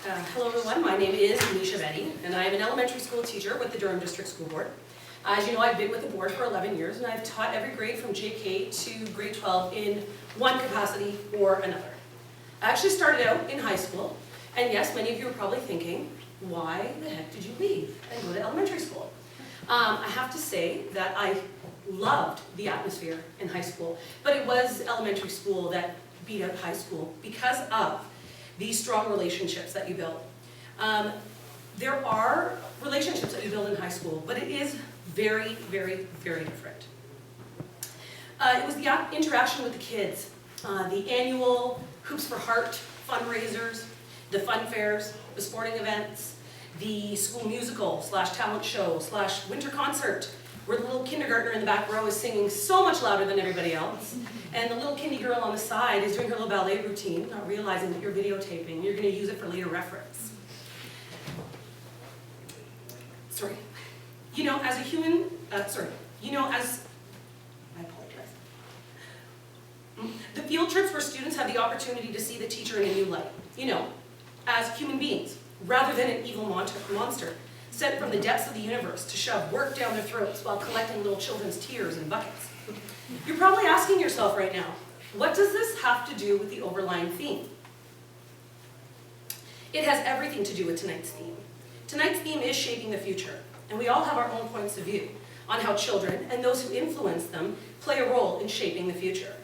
Hello everyone, my name is Nisha Bedi, and I am an elementary school teacher with the Durham District School Board. As you know, I've been with the board for 11 years, and I've taught every grade from JK to grade 12 in one capacity or another. I actually started out in high school, and yes, many of you are probably thinking, why the heck did you leave and go to elementary school? I have to say that I loved the atmosphere in high school, but it was elementary school that beat out high school because of these strong relationships that you build. There are relationships that you build in high school, but it is very, very, very different. It was the interaction with the kids, the annual Hoops for Heart fundraisers, the fun fairs, the sporting events, the school musical / talent show / winter concert, where the little kindergartner in the back row is singing so much louder than everybody else, and the little kindy girl on the side is doing her little ballet routine, not realizing that you're videotaping. You're going to use it for later reference. Sorry. You know, as a human, I apologize. The field trips where students have the opportunity to see the teacher in a new light, you know, as human beings, rather than an evil monster sent from the depths of the universe to shove work down their throats while collecting little children's tears in buckets. You're probably asking yourself right now, what does this have to do with the overlying theme? It has everything to do with tonight's theme. Tonight's theme is shaping the future, and we all have our own points of view on how children and those who influence them play a role in shaping the future.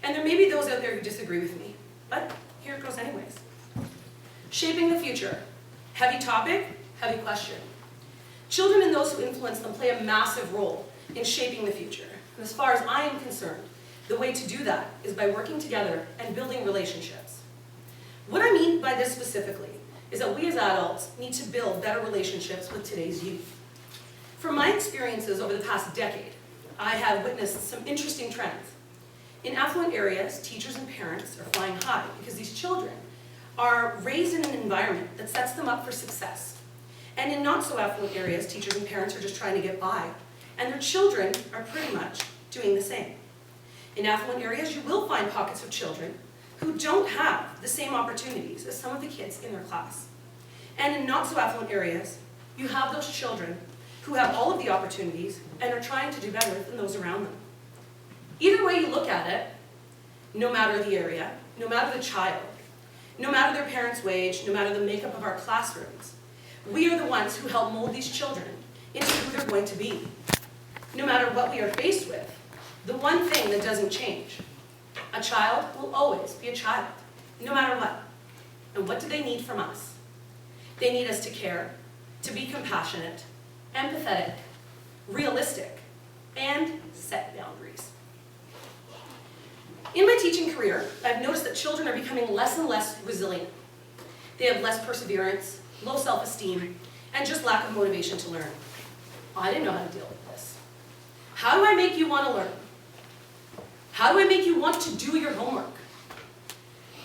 And there may be those out there who disagree with me, but here it goes anyways. Shaping the future. Heavy topic, heavy question. Children and those who influence them play a massive role in shaping the future. And as far as I am concerned, the way to do that is by working together and building relationships. What I mean by this specifically is that we as adults need to build better relationships with today's youth. From my experiences over the past decade, I have witnessed some interesting trends. In affluent areas, teachers and parents are flying high because these children are raised in an environment that sets them up for success. And in not so affluent areas, teachers and parents are just trying to get by, and their children are pretty much doing the same. In affluent areas, you will find pockets of children who don't have the same opportunities as some of the kids in their class. And in not so affluent areas, you have those children who have all of the opportunities and are trying to do better than those around them. Either way you look at it, no matter the area, no matter the child, no matter their parents' wage, no matter the makeup of our classrooms, we are the ones who help mold these children into who they're going to be. No matter what we are faced with, the one thing that doesn't change, a child will always be a child, no matter what. And what do they need from us? They need us to care, to be compassionate, empathetic, realistic, and set boundaries. In my teaching career, I've noticed that children are becoming less and less resilient. They have less perseverance, low self-esteem, and just lack of motivation to learn. I didn't know how to deal with this. How do I make you want to learn? How do I make you want to do your homework?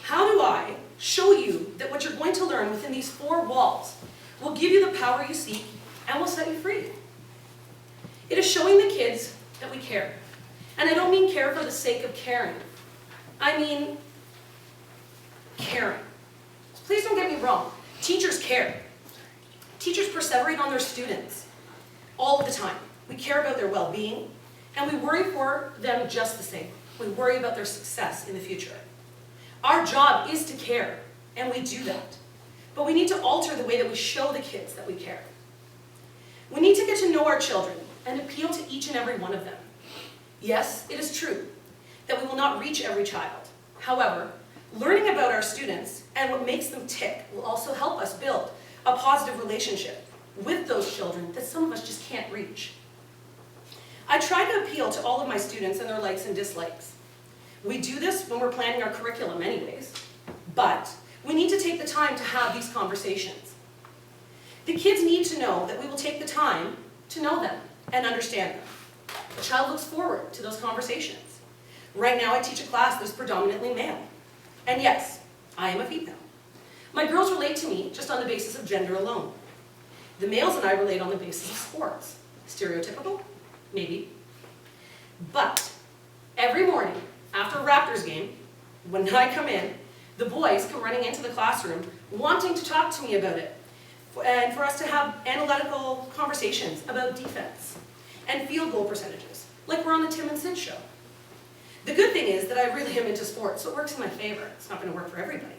How do I show you that what you're going to learn within these 4 walls will give you the power you seek and will set you free? It is showing the kids that we care. And I don't mean care for the sake of caring. I mean caring. Please don't get me wrong. Teachers care. Teachers perseverate on their students all of the time. We care about their well-being, and we worry for them just the same. We worry about their success in the future. Our job is to care, and we do that. But we need to alter the way that we show the kids that we care. We need to get to know our children and appeal to each and every one of them. Yes, it is true that we will not reach every child. However, learning about our students and what makes them tick will also help us build a positive relationship with those children that some of us just can't reach. I try to appeal to all of my students and their likes and dislikes. We do this when we're planning our curriculum anyways, but we need to take the time to have these conversations. The kids need to know that we will take the time to know them and understand them. The child looks forward to those conversations. Right now I teach a class that's predominantly male. And yes, I am a female. My girls relate to me just on the basis of gender alone. The males and I relate on the basis of sports. Stereotypical? Maybe. But every morning after a Raptors game, when I come in, The boys come running into the classroom wanting to talk to me about it, and for us to have analytical conversations about defense and field goal percentages, like we're on the Tim and Sid show. The good thing is that I really am into sports, so it works in my favor. It's not going to work for everybody.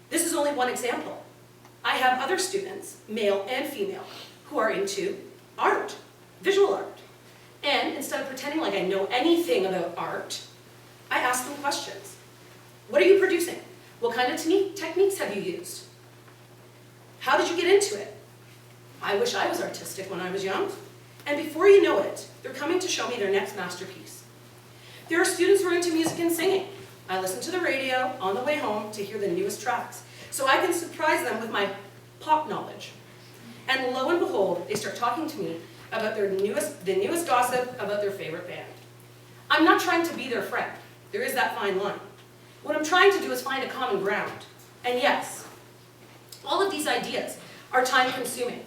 This is only one example. I have other students, male and female, who are into art, visual art. And instead of pretending like I know anything about art, I ask them questions. What are you producing? What kind of techniques have you used? How did you get into it? I wish I was artistic when I was young. And before you know it, they're coming to show me their next masterpiece. There are students who are into music and singing. I listen to the radio on the way home to hear the newest tracks, so I can surprise them with my pop knowledge. And lo and behold, they start talking to me about the newest gossip about their favorite band. I'm not trying to be their friend. There is that fine line. What I'm trying to do is find a common ground. And yes, all of these ideas are time-consuming.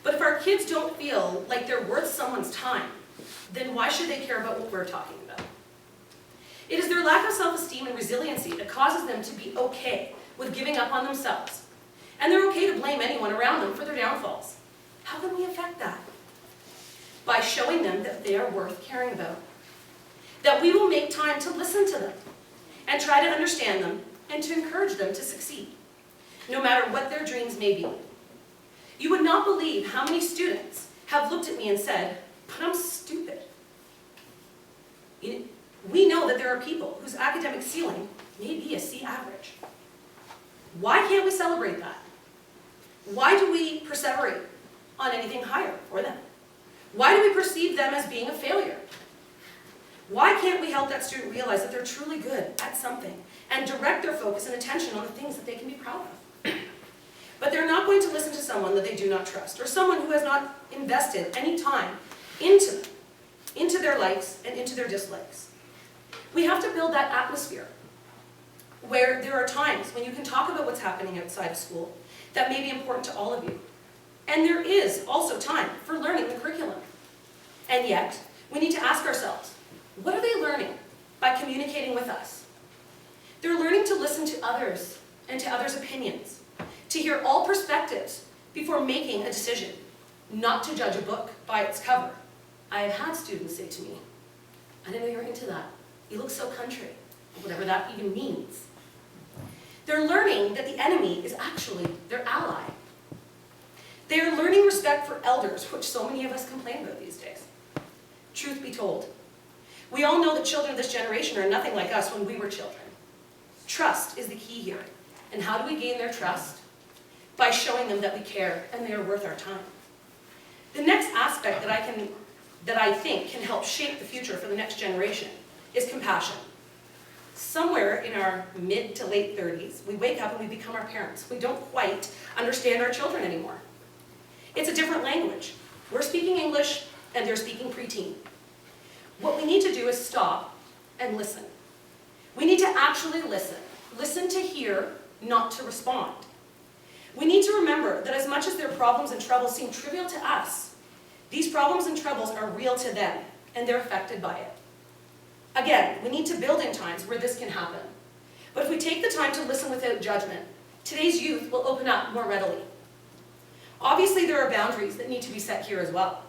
But if our kids don't feel like they're worth someone's time, then why should they care about what we're talking about? It is their lack of self-esteem and resiliency that causes them to be okay with giving up on themselves. And they're okay to blame anyone around them for their downfalls. How can we affect that? By showing them that they are worth caring about. That we will make time to listen to them and try to understand them and to encourage them to succeed, no matter what their dreams may be. You would not believe how many students have looked at me and said, "But I'm stupid." We know that there are people whose academic ceiling may be a C average. Why can't we celebrate that? Why do we perseverate on anything higher for them? Why do we perceive them as being a failure? Why can't we help that student realize that they're truly good at something and direct their focus and attention on the things that they can be proud of? But they're not going to listen to someone that they do not trust, or someone who has not invested any time into them, into their likes and into their dislikes. We have to build that atmosphere where there are times when you can talk about what's happening outside of school that may be important to all of you. And there is also time for learning the curriculum. And yet, we need to ask ourselves, what are they learning by communicating with us? They're learning to listen to others and to others' opinions, to hear all perspectives before making a decision, not to judge a book by its cover. I have had students say to me, "I didn't know you were into that. You look so country," whatever that even means. They're learning that the enemy is actually their ally. They are learning respect for elders, which so many of us complain about these days. Truth be told, we all know that children of this generation are nothing like us when we were children. Trust is the key here. And how do we gain their trust? By showing them that we care and they are worth our time. The next aspect that I think can help shape the future for the next generation is compassion. Somewhere in our mid to late 30s, we wake up and we become our parents. We don't quite understand our children anymore. It's a different language. We're speaking English and they're speaking preteen. What we need to do is stop and listen. We need to actually listen. Listen to hear, not to respond. We need to remember that as much as their problems and troubles seem trivial to us, these problems and troubles are real to them, and they're affected by it. Again, we need to build in times where this can happen. But if we take the time to listen without judgment, today's youth will open up more readily. Obviously, there are boundaries that need to be set here as well.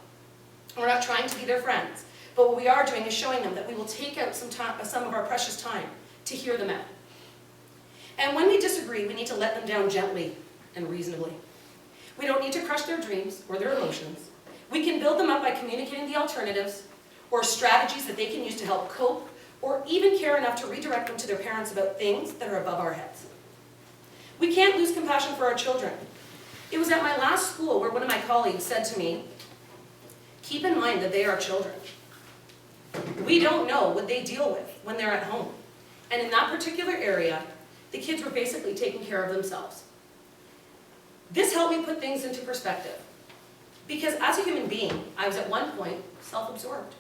We're not trying to be their friends, but what we are doing is showing them that we will take out some of our precious time to hear them out. And when we disagree, we need to let them down gently and reasonably. We don't need to crush their dreams or their emotions. We can build them up by communicating the alternatives or strategies that they can use to help cope, or even care enough to redirect them to their parents about things that are above our heads. We can't lose compassion for our children. It was at my last school where one of my colleagues said to me, "Keep in mind that they are children. We don't know what they deal with when they're at home." And in that particular area, the kids were basically taking care of themselves. This helped me put things into perspective. Because as a human being, I was at one point self-absorbed.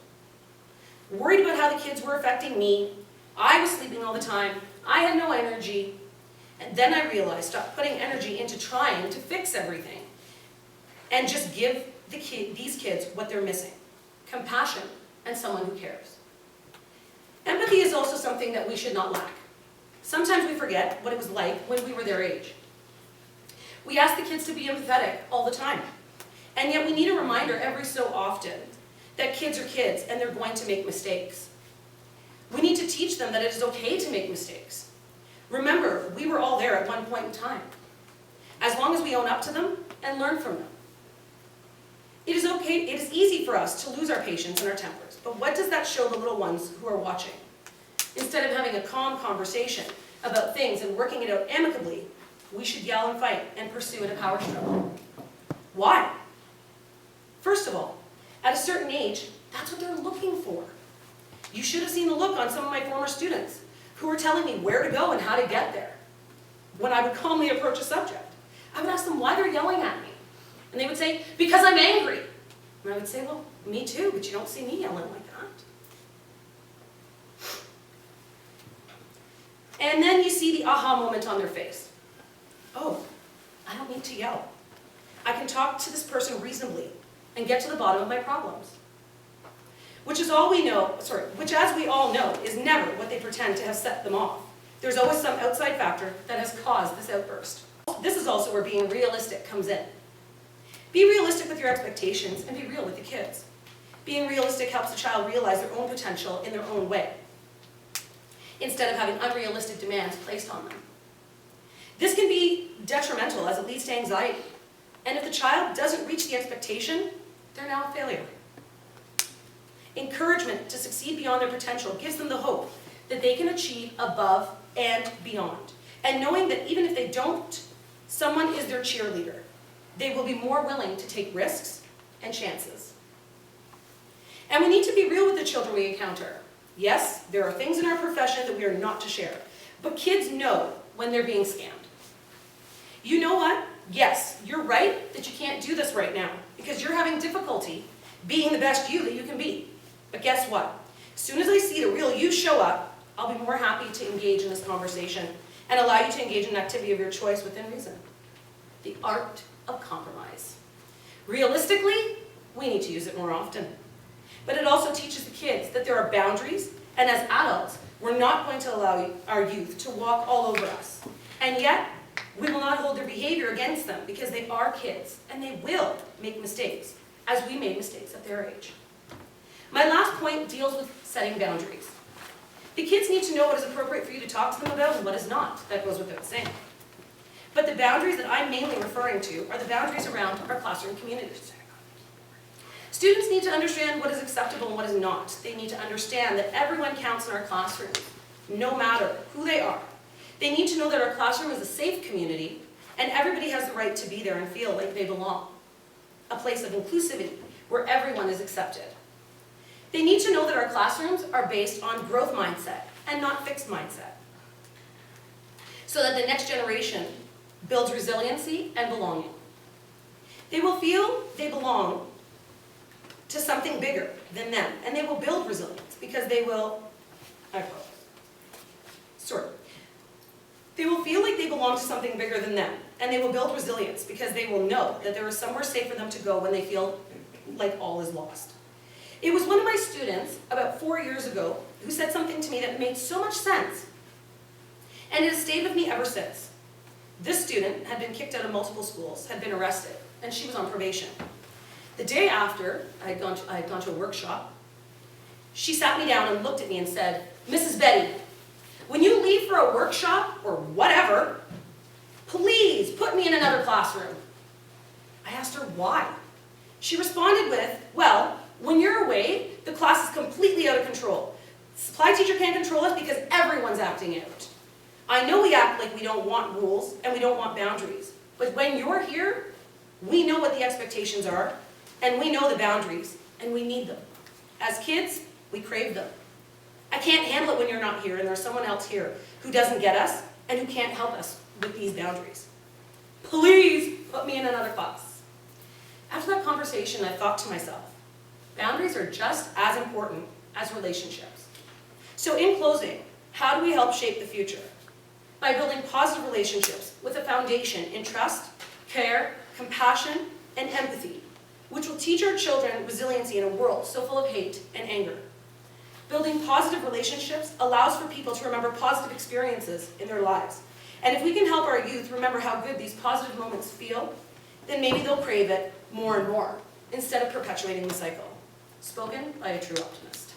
Worried about how the kids were affecting me. I was sleeping all the time. I had no energy. And then I realized, stop putting energy into trying to fix everything. And just give these kids what they're missing. Compassion and someone who cares. Empathy is also something that we should not lack. Sometimes we forget what it was like when we were their age. We ask the kids to be empathetic all the time, and yet we need a reminder every so often that kids are kids and they're going to make mistakes. We need to teach them that it is okay to make mistakes. Remember, we were all there at one point in time. As long as we own up to them and learn from them. It is okay, it is easy for us to lose our patience and our tempers, but what does that show the little ones who are watching? Instead of having a calm conversation about things and working it out amicably, we should yell and fight and pursue in a power struggle. Why? First of all, at a certain age, that's what they're looking for. You should have seen the look on some of my former students who were telling me where to go and how to get there. When I would calmly approach a subject, I would ask them why they're yelling at me. And they would say, because I'm angry. And I would say, well, me too, but you don't see me yelling like that. And then you see the aha moment on their face. Oh, I don't need to yell. I can talk to this person reasonably and get to the bottom of my problems. Which as we all know, is never what they pretend to have set them off. There's always some outside factor that has caused this outburst. This is also where being realistic comes in. Be realistic with your expectations and be real with the kids. Being realistic helps the child realize their own potential in their own way, instead of having unrealistic demands placed on them. This can be detrimental as it leads to anxiety. And if the child doesn't reach the expectation, they're now a failure. Encouragement to succeed beyond their potential gives them the hope that they can achieve above and beyond. And knowing that even if they don't, someone is their cheerleader. They will be more willing to take risks and chances. And we need to be real with the children we encounter. Yes, there are things in our profession that we are not to share, but kids know when they're being scammed. You know what? Yes, you're right that you can't do this right now because you're having difficulty being the best you that you can be. But guess what? As soon as I see the real you show up, I'll be more happy to engage in this conversation and allow you to engage in an activity of your choice within reason. The art of compromise. Realistically, we need to use it more often. But it also teaches the kids that there are boundaries, and as adults, we're not going to allow our youth to walk all over us. And yet, we will not hold their behavior against them because they are kids, and they will make mistakes, as we made mistakes at their age. My last point deals with setting boundaries. The kids need to know what is appropriate for you to talk to them about and what is not. That goes without saying. But the boundaries that I'm mainly referring to are the boundaries around our classroom communities. Students need to understand what is acceptable and what is not. They need to understand that everyone counts in our classrooms, no matter who they are. They need to know that our classroom is a safe community and everybody has the right to be there and feel like they belong. A place of inclusivity where everyone is accepted. They need to know that our classrooms are based on growth mindset and not fixed mindset, so that the next generation builds resiliency and belonging. They will feel they belong to something bigger than them, and they will build resilience because they will, they will feel like they belong to something bigger than them, and they will build resilience because they will know that there is somewhere safe for them to go when they feel like all is lost. It was one of my students about 4 years ago who said something to me that made so much sense, and it has stayed with me ever since. This student had been kicked out of multiple schools, had been arrested, and she was on probation. The day after I had gone to a workshop, she sat me down and looked at me and said, "Mrs. Bedi, when you leave for a workshop or whatever, please put me in another classroom." I asked her why. She responded with, "Well, when you're away, the class is completely out of control. The supply teacher can't control us because everyone's acting out. I know we act like we don't want rules and we don't want boundaries, but when you're here, we know what the expectations are, and we know the boundaries, and we need them. As kids, we crave them. I can't handle it when you're not here and there's someone else here who doesn't get us and who can't help us with these boundaries. Please put me in another class." After that conversation, I thought to myself, boundaries are just as important as relationships. So in closing, how do we help shape the future? By building positive relationships with a foundation in trust, care, compassion, and empathy, which will teach our children resiliency in a world so full of hate and anger. Building positive relationships allows for people to remember positive experiences in their lives. And if we can help our youth remember how good these positive moments feel, then maybe they'll crave it more and more, instead of perpetuating the cycle. Spoken by a true optimist.